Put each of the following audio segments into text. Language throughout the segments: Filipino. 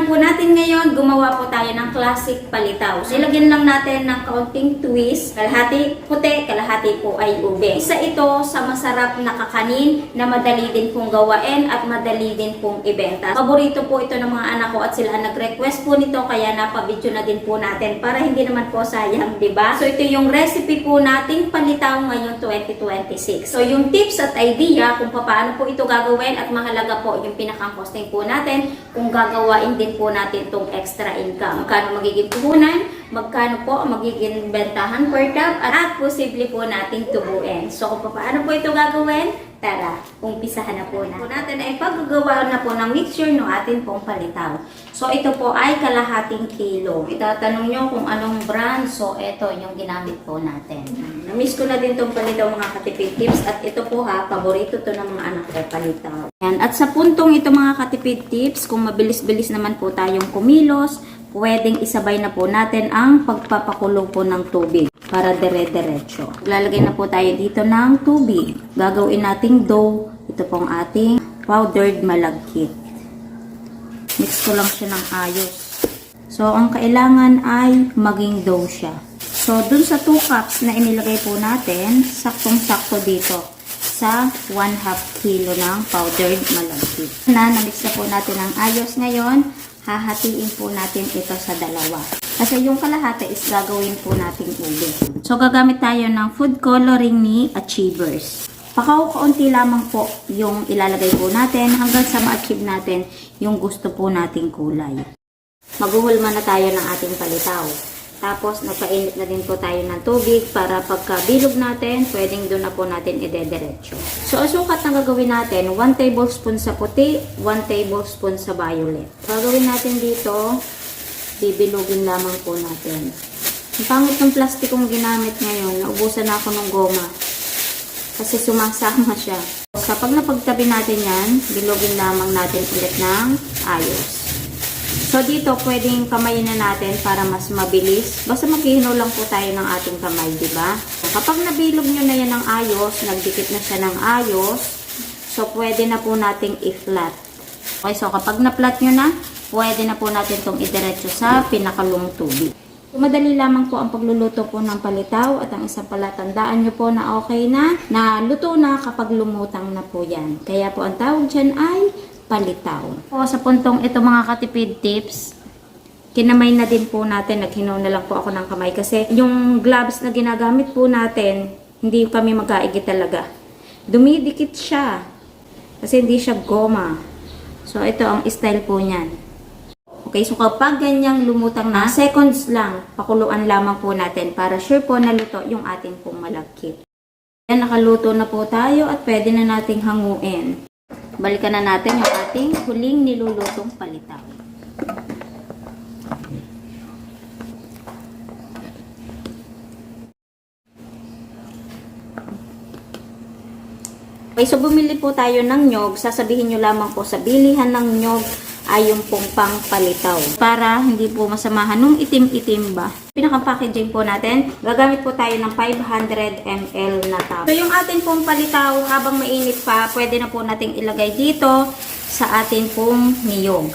po natin ngayon, gumawa po tayo ng classic palitaw. So, ilagyan lang natin ng kaunting twist. Kalahati puti, kalahati po ay ube. Isa ito sa masarap na kakanin na madali din pong gawain at madali din pong ibenta. Paborito po ito ng mga anak ko at sila nag-request po nito kaya napabidyo na din po natin para hindi naman po sayang, diba? So, ito yung recipe po nating palitaw ngayon 2026. So, yung tips at idea kung paano po ito gagawin at mahalaga po yung pinaka-costing po natin kung gagawain din po natin itong extra income. Magkano magiging puhunan, magkano po magiging bentahan per tub, at posible po nating tubuin. So kung paano po ito gagawin, tara, umpisahan na po natin ay paggagawa na po ng mixture ng atin pong palitaw. So ito po ay kalahating kilo. Itatanong nyo kung anong brand, so ito yung ginamit po natin. Namiss ko na din itong palitaw mga katipid tips at ito po ha, paborito to ng mga anak ko palitaw. Yan. At sa puntong ito mga katipid tips, kung mabilis-bilis naman po tayong kumilos, pwedeng isabay na po natin ang pagpapakulo po ng tubig para dire-diretso. Lalagay na po tayo dito ng tubig. Gagawin nating dough. Ito pong ating powdered malagkit. Mix ko lang siya ng ayos. So, ang kailangan ay maging dough siya. So, dun sa 2 cups na inilagay po natin, saktong-sakto dito sa 1/2 kilo ng powdered malagkit. Na-mix na po natin ang ayos ngayon. Hahatiin po natin ito sa dalawa. Kasi yung kalahati is gagawin po natin ube. So, gagamit tayo ng food coloring ni Achievers. Pakaunti lamang po yung ilalagay po natin hanggang sa ma-achieve natin yung gusto po nating kulay. Maghuhulma na tayo ng ating palitaw. Tapos, nagpainit na din po tayo ng tubig para pagkabilog natin, pwedeng doon na po natin idediretso. So, ang sukat na gagawin natin, 1 tablespoon sa puti, 1 tablespoon sa violet. Gagawin natin dito, bibilugin lamang po natin. Ang pangit ng plastikong ginamit ngayon, naubusan na ako ng goma. Kasi sumasama siya. So, pag napagtabi natin yan, bilugin lamang natin ulit ng ayos. So, dito, pwedeng kamayin na natin para mas mabilis. Basta maghihino lang po tayo ng ating kamay, diba? Kapag nabilog nyo na yan ng ayos, nagdikit na siya ng ayos, so, pwede na po nating i-flat. Okay, so, kapag na-flat nyo na, pwede na po natin itong idiretso sa pinakalong tubig. So, madali lamang po ang pagluluto po ng palitaw at ang isa pala, tandaan nyo po na okay na luto na kapag lumutang na po yan. Kaya po, ang tawag dyan ay palitaw. O, sa puntong ito mga katipid tips, kinamay na din po natin, naghinog na lang po ako ng kamay kasi yung gloves na ginagamit po natin, hindi kami magkaigi talaga. Dumidikit siya kasi hindi siya goma. So, ito ang style po niyan. Okay, so kapag ganyang lumutang na, seconds lang, pakuluan lamang po natin para sure po na luto yung ating pong malagkit. Yan, nakaluto na po tayo at pwede na nating hanguin. Balikan na natin yung ating huling nilulutong palitaw. Okay, so bumili po tayo ng nyog. Sasabihin nyo lamang po sa bilihan ng nyog ay yung pong pang palitaw. Para hindi po masamahan nung itim-itim ba. Pinaka-packaging po natin, gagamit po tayo ng 500 ml na tub. So yung atin pong palitaw, habang mainit pa, pwede na po nating ilagay dito sa atin pong niyog.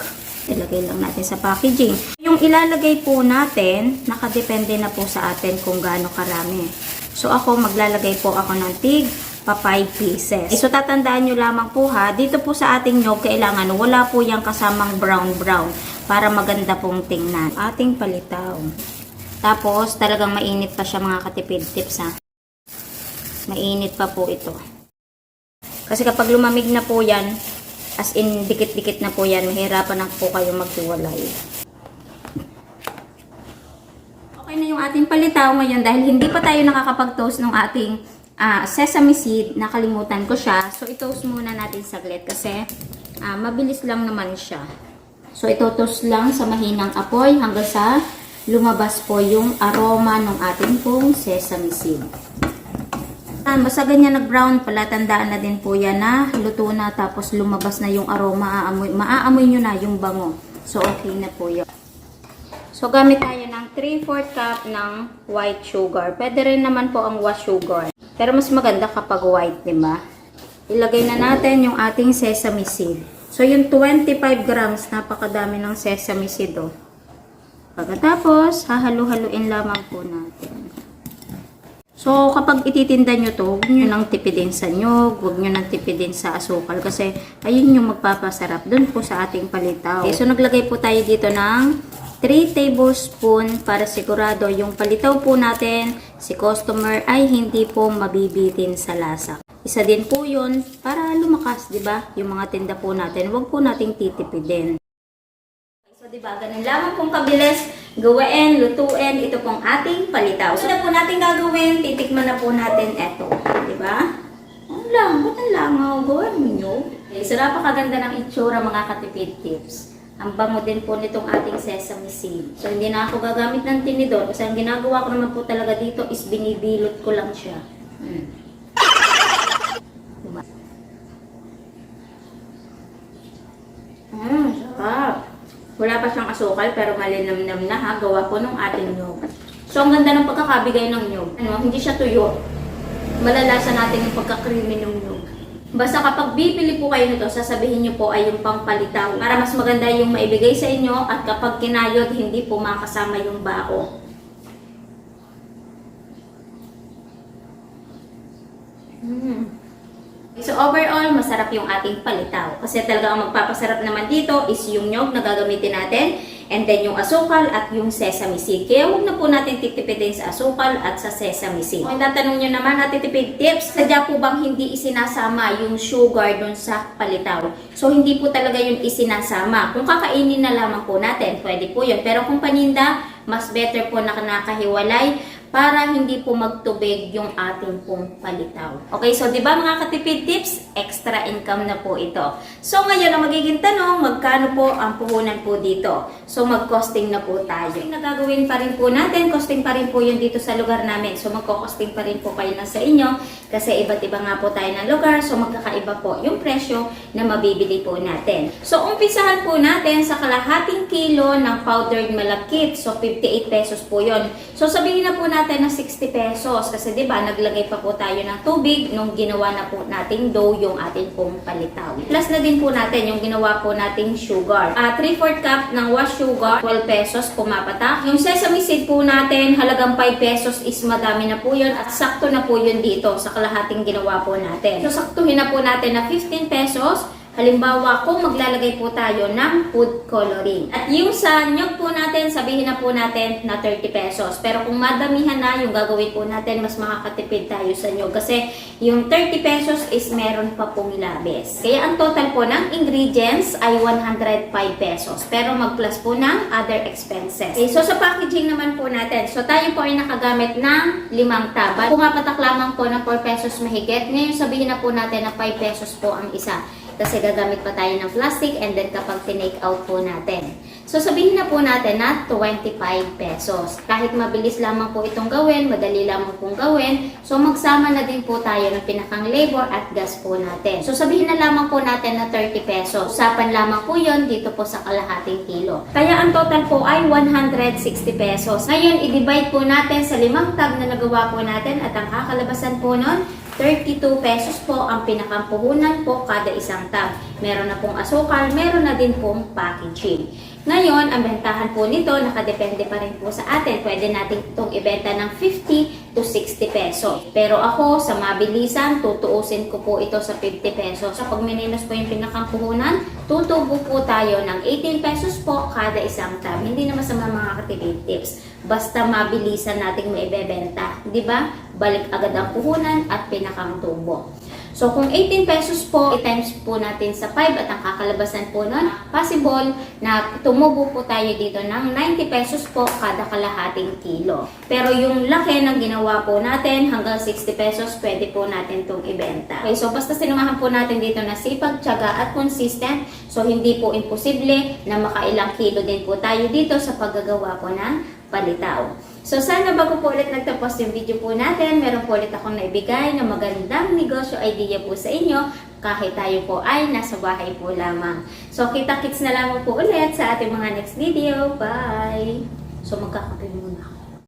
Ilagay lang natin sa packaging. Yung ilalagay po natin, nakadepende na po sa atin kung gaano karami. So ako, maglalagay po ako ng tig pa 5 pieces. So, tatandaan nyo lamang po ha, dito po sa ating nyog, kailangan wala po yung kasamang brown-brown para maganda pong tingnan. Ating palitaw. Tapos, talagang mainit pa siya mga katipid tips ha. Mainit pa po ito. Kasi kapag lumamig na po yan, as in dikit-dikit na po yan, mahirapan na po kayo maghiwalay. Okay na yung ating palitaw ngayon dahil hindi pa tayo nakakapag-toast ng ating sesame seed, nakalimutan ko siya. So, itoast muna natin saglit kasi mabilis lang naman siya. So, ito-toast lang sa mahinang apoy hanggang sa lumabas po yung aroma ng ating pong sesame seed. Basta ganyan nag-brown pala, tandaan na din po yan na luto na tapos lumabas na yung aroma, maaamoy nyo na yung bango. So, okay na po yun. So, gamit tayo ng 3/4 cup ng white sugar. Pwede rin naman po ang wash sugar. Pero mas maganda kapag white, diba? Ilagay na natin yung ating sesame seed. So, yung 25 grams, napakadami ng sesame seed, oh. Pagkatapos, hahalu-haluin lamang po natin. So, kapag ititinda nyo to, huwag nyo nang tipidin sa nyog, huwag nyo nang tipidin sa asukal kasi ayun yung magpapasarap dun po sa ating palitaw. Okay, so, naglagay po tayo dito ng 3 tablespoon para sigurado yung palitaw po natin, si customer ay hindi po mabibitin sa lasa. Isa din po yun para lumakas, di ba? Yung mga tinda po natin, huwag po nating titipidin. So, di ba, ganun lamang pong kabilis gawain, lutuin, ito pong ating palitaw. So, na po natin gagawin, titikman na po natin ito. Di ba? Ang lang, ba't ang langaw? Gawin nyo. Okay, so, napakaganda ng itsura mga katipid tips. Ang bango din po nitong ating sesame seed. So, hindi na ako gagamit ng tinidor kasi ang ginagawa ko naman po talaga dito is binibilot ko lang siya. Diba? Sarap. Wala pa siyang asukal pero malinamnam na ha. Gawa po ng ating nyog. So, ang ganda ng pagkakabigay ng nyog. Hindi siya tuyo. Malalasa natin yung pagka-creamy ng nyog. Basta kapag bibili po kayo nito, sasabihin nyo po ay yung pampalitaw. Para mas maganda yung maibigay sa inyo at kapag kinayod, hindi po makasama yung bao. So overall, masarap yung ating palitaw. Kasi talaga ang magpapasarap naman dito is yung nyog na gagamitin natin. And then yung asukal at yung sesame seed. Kaya huwag na po natin titipidin sa asukal at sa sesame seed. Kung tatanong nyo naman at titipid tips, sadya po bang hindi isinasama yung sugar dun sa palitaw? So hindi po talaga yung isinasama. Kung kakainin na lamang po natin, pwede po yun. Pero kung paninda, mas better po na nakahiwalay para hindi po magtubig yung ating pong palitaw. Okay, so di ba mga katipid tips, extra income na po ito. So ngayon ang magiging tanong, magkano po ang puhunan po dito? So mag-costing na po tayo. Yung nagagawin pa rin po natin, costing pa rin po yun dito sa lugar namin. So magko-costing pa rin po kayo na sa inyo kasi iba't iba nga po tayo ng lugar. So magkakaiba po yung presyo na mabibili po natin. So umpisahan po natin sa kalahating kilo ng powdered malakit. So 58 pesos po yun. So sabihin na po natin na 60 pesos kasi 'di ba naglagay pa po tayo ng tubig nung ginawa na po nating dough yung ating pong palitaw. Plus na din po natin yung ginawa po nating sugar. 3/4 cup ng wash sugar, 12 pesos pumapatak. Yung sesame seed po natin, halagang 5 pesos is madami na po yun at sakto na po yun dito sa kalahating ginawa po natin. So saktuhin na po natin na 15 pesos. Halimbawa, kung maglalagay po tayo ng food coloring. At yung sa nyog po natin, sabihin na po natin na 30 pesos. Pero kung madamihan na yung gagawin po natin, mas makakatipid tayo sa nyog. Kasi yung 30 pesos is meron pa pong labis. Kaya ang total po ng ingredients ay 105 pesos. Pero mag-plus po ng other expenses. Okay, so sa packaging naman po natin, so tayo po ay nakagamit ng 5 tabal. Pumapatak lamang po ng 4 pesos mahigit. Ngayon sabihin na po natin na 5 pesos po ang isa. Kasi gagamit pa tayo ng plastic and then kapag tinake out po natin. So sabihin na po natin na 25 pesos. Kahit mabilis lamang po itong gawin, madali lamang pong gawin, so magsama na din po tayo ng pinakang labor at gas po natin. So sabihin na lamang po natin na 30 pesos. Usapan lamang po yon dito po sa kalahating kilo. Kaya ang total po ay 160 pesos. Ngayon, i-divide po natin sa 5 tab na nagawa po natin at ang kakalabasan po nun, 32 pesos po ang pinakampuhunan po kada isang tab. Meron na pong asukal, meron na din pong packaging. Ngayon, ang bentahan po nito, nakadepende pa rin po sa atin. Pwede natin itong ibenta ng 50 to 60 pesos. Pero ako, sa mabilisan, tutuusin ko po ito sa 50 pesos. So, pag mininos po yung pinakampuhunan, tutubo po tayo ng 18 pesos po kada isang tab. Hindi naman sa mga katipid tips. Basta mabilisan nating maibebenta. Di ba? Balik agad ang puhunan at pinakang tubo. So, kung 18 pesos po, i-times po natin sa 5 at ang kakalabasan po nun, possible na tumubo po tayo dito ng 90 pesos po kada kalahating kilo. Pero yung laki ng ginawa po natin, hanggang 60 pesos, pwede po natin itong ibenta. Okay, so basta sinumahan po natin dito na sipag, tiyaga at consistent, so hindi po imposible na makailang kilo din po tayo dito sa paggagawa po ng palitaw. So, sana bago po ulit nagtapos yung video po natin, meron po ulit akong naibigay na magandang negosyo idea po sa inyo kahit tayo po ay nasa bahay po lamang. So, kita-kits na lamang po ulit sa ating mga next video. Bye! So, magkakape muna.